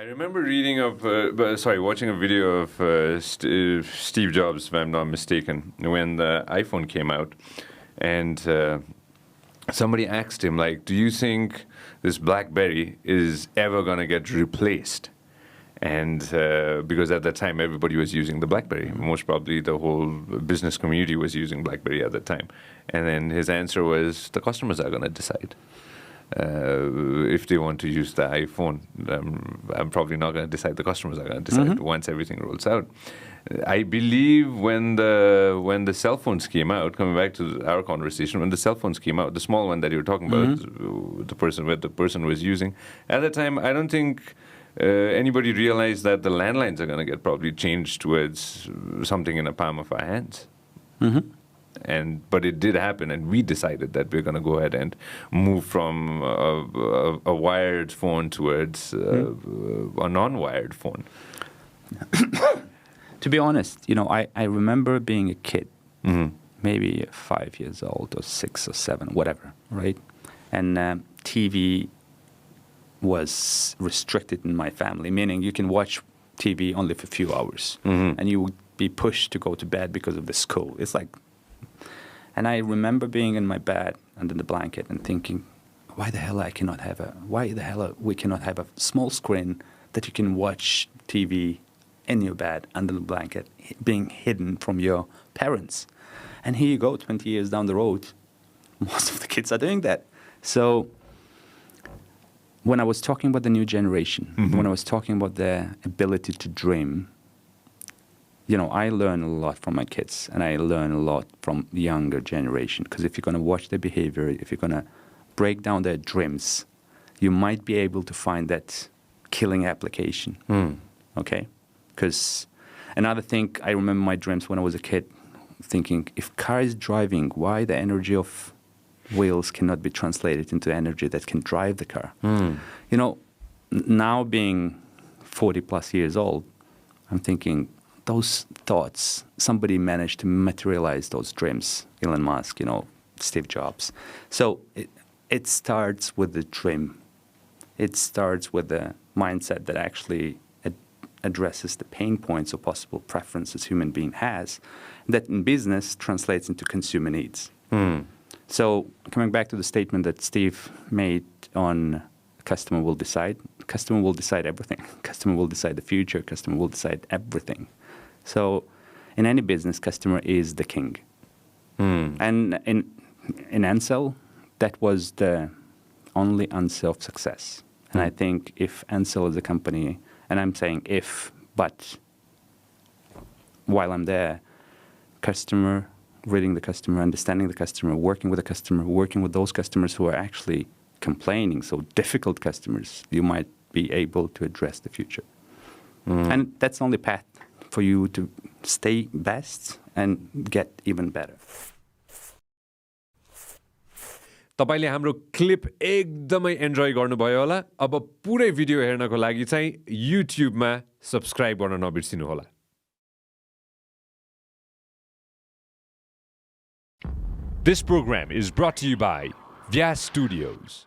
I remember watching a video of Steve Jobs, if I'm not mistaken, when the iPhone came out, and somebody asked him, like, do you think this BlackBerry is ever going to get replaced? And because at that time everybody was using the BlackBerry, most probably the whole business community was using BlackBerry at that time. And then his answer was, the customers are going to decide if they want to use the iPhone. I'm probably not going to decide. The customers are going to decide once everything rolls out. I believe when the cell phones came out, coming back to our conversation, when the cell phones came out, the small one that you were talking about, the person was using, at that time, I don't think anybody realized that the landlines are going to get probably changed towards something in the palm of our hands. But it did happen, and we decided that we're going to go ahead and move from a wired phone towards a non-wired phone. To be honest, I remember being a kid, maybe 5 years old or 6 or 7, whatever, right? And TV was restricted in my family, meaning you can watch TV only for a few hours, and you would be pushed to go to bed because of the school. It's like, and I remember being in my bed under the blanket and thinking, why the hell we cannot have a small screen that you can watch TV in your bed under the blanket, being hidden from your parents. And here you go, 20 years down the road, most of the kids are doing that. So when I was talking about the new generation, when I was talking about their ability to dream, I learn a lot from my kids, and I learn a lot from the younger generation. Because if you're going to watch their behavior, if you're going to break down their dreams, you might be able to find that killing application. Okay? Because another thing, I remember my dreams when I was a kid, thinking, if car is driving, why the energy of wheels cannot be translated into energy that can drive the car? Now being 40 plus years old, I'm thinking, those thoughts, somebody managed to materialize those dreams. Elon Musk, Steve Jobs. So it starts with the dream. It starts with the mindset that actually addresses the pain points or possible preferences human being has, that in business translates into consumer needs. So coming back to the statement that Steve made on customer will decide everything. Customer will decide the future. Customer will decide everything. So in any business, customer is the king. And in Ncell, that was the only Ncell of success. And I think if Ncell is a company, and I'm saying if, but while I'm there, customer, reading the customer, understanding the customer, working with the customer, working with those customers who are actually complaining, so difficult customers, you might be able to address the future. And that's the only path for you to stay best and get even better. तपाईले हाम्रो clip एकदमै enjoy गर्नुभयो होला। अब पुरै video हेर्नको लागि चाहिँ युट्युबमा सब्स्क्राइब गर्न नबिर्सिनु होला। This program is brought to you by Vianet Studios.